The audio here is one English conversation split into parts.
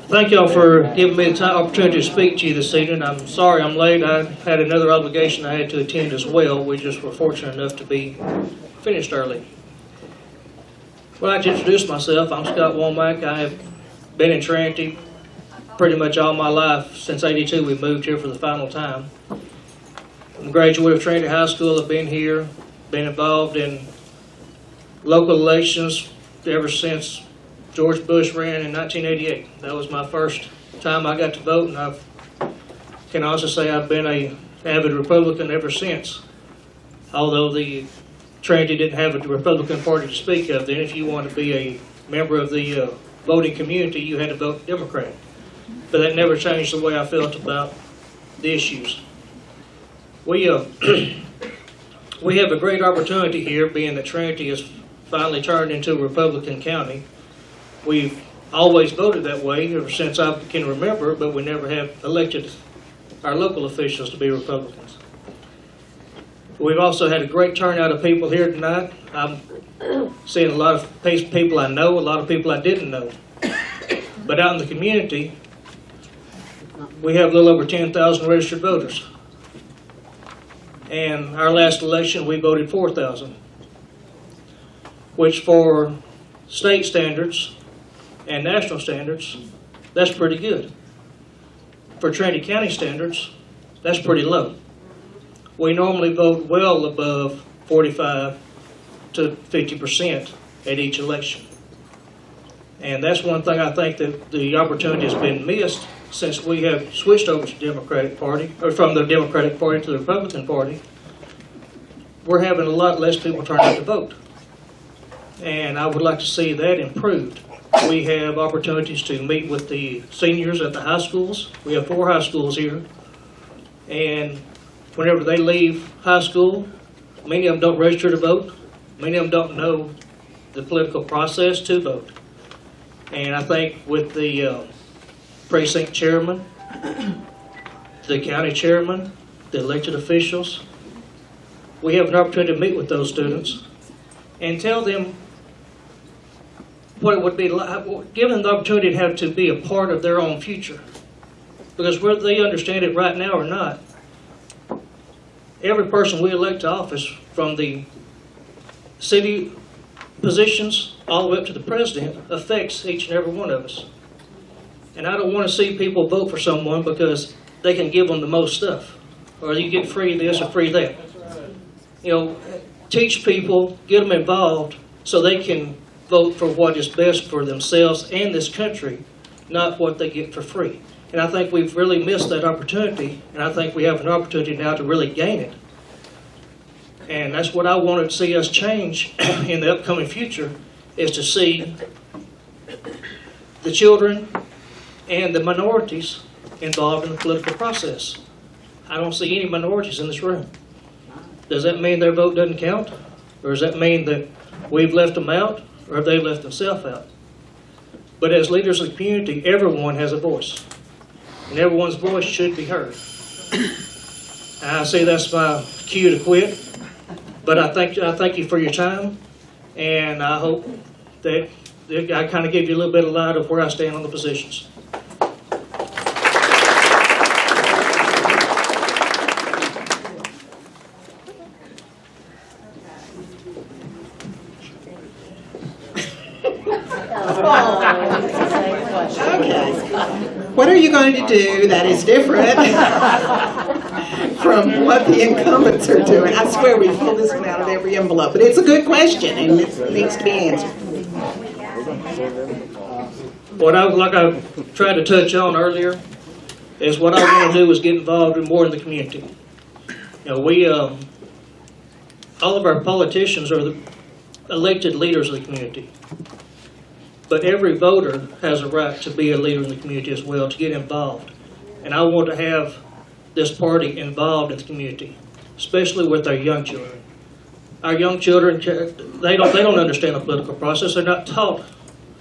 Thank y'all for giving me the opportunity to speak to you this evening. I'm sorry I'm late. I had another obligation I had to attend as well. We just were fortunate enough to be finished early. Well, I'd like to introduce myself. I'm Scott Womack. I have been in Trinity pretty much all my life. Since '82, we moved here for the final time. I'm a graduate of Trinity High School. I've been here, been involved in local elections ever since George Bush ran in 1988. That was my first time I got to vote, and I can also say I've been an avid Republican ever since. Although the Trinity didn't have a Republican Party to speak of, then if you want to be a member of the voting community, you had to vote Democrat. But that never changed the way I felt about the issues. We have a great opportunity here, being that Trinity has finally turned into a Republican county. We've always voted that way ever since I can remember, but we never have elected our local officials to be Republicans. We've also had a great turnout of people here tonight. I'm seeing a lot of people I know, a lot of people I didn't know. But out in the community, we have a little over 10,000 registered voters. And our last election, we voted 4,000, which for state standards and national standards, that's pretty good. For Trinity County standards, that's pretty low. We normally vote well above 45 to 50% at each election. And that's one thing I think that the opportunity has been missed since we have switched over to the Democratic Party, or from the Democratic Party to the Republican Party. We're having a lot less people turn out to vote. And I would like to see that improved. We have opportunities to meet with the seniors at the high schools. We have 4 high schools here. And whenever they leave high school, many of them don't register to vote. Many of them don't know the political process to vote. And I think with the precinct chairman, the county chairman, the elected officials, we have an opportunity to meet with those students and tell them what it would be like, give them the opportunity to have to be a part of their own future. Because whether they understand it right now or not, every person we elect to office, from the city positions all the way up to the president, affects each and every one of us. And I don't want to see people vote for someone because they can give them the most stuff, or you get free this or free that. You know, teach people, get them involved so they can vote for what is best for themselves and this country, not what they get for free. And I think we've really missed that opportunity, and I think we have an opportunity now to really gain it. And that's what I wanted to see us change in the upcoming future, is to see the children and the minorities involved in the political process. I don't see any minorities in this room. Does that mean their vote doesn't count? Or does that mean that we've left them out, or have they left themselves out? But as leaders of the community, everyone has a voice. And everyone's voice should be heard. I see that's my cue to quit. But I thank you for your time, and I hope that I kind of gave you a little bit of light of where I stand on the positions. Okay. What are you going to do that is different from what the incumbents are doing? I swear we pulled this one out of every envelope, but it's a good question and it needs to be answered. What I tried to touch on earlier is what I want to do is get involved more in the community. You know, all of our politicians are the elected leaders of the community. But every voter has a right to be a leader in the community as well, to get involved. And I want to have this party involved in the community, especially with our young children. Our young children, they don't understand the political process. They're not taught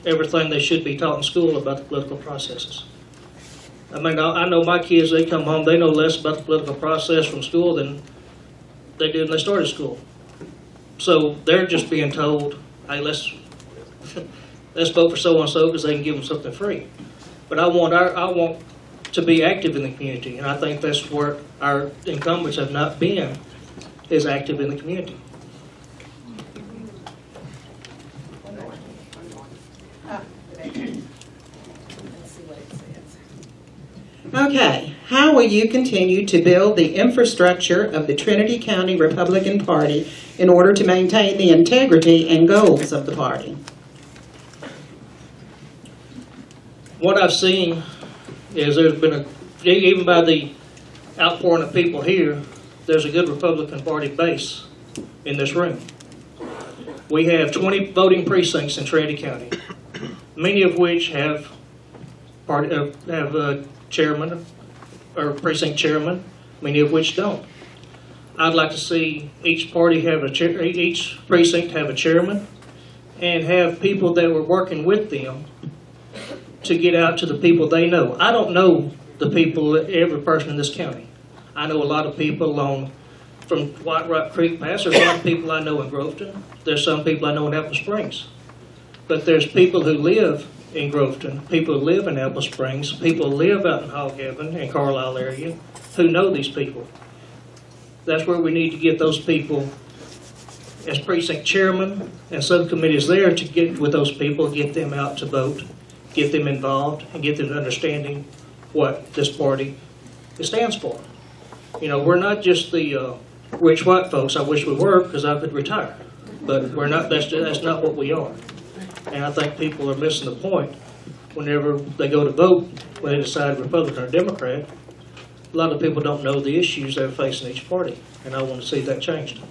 everything they should be taught in school about the political processes. I mean, I know my kids, they come home, they know less about the political process from school than they did when they started school. So they're just being told, hey, let's vote for so-and-so because they can give them something free. But I want to be active in the community, and I think that's where our incumbents have not been, is active in the community. Okay, how will you continue to build the infrastructure of the Trinity County Republican Party in order to maintain the integrity and goals of the party? What I've seen is there's been even by the outpouring of people here, there's a good Republican Party base in this room. We have 20 voting precincts in Trinity County, many of which have chairman or precinct chairman, many of which don't. I'd like to see each party have each precinct have a chairman, and have people that were working with them to get out to the people they know. I don't know the people, every person in this county. I know a lot of people from White Rock Creek Pass. There's a lot of people I know in Groveton. There's some people I know in Apple Springs. But there's people who live in Groveton, people who live in Apple Springs, people who live out in Hog Heaven and Carlisle area who know these people. That's where we need to get those people as precinct chairman and subcommittees there to get with those people, get them out to vote, get them involved, and get them understanding what this party stands for. You know, we're not just the rich white folks. I wish we were, because I could retire. But we're not. That's not what we are. And I think people are missing the point whenever they go to vote, when they decide Republican or Democrat. A lot of people don't know the issues they're facing each party, and I want to see that changed.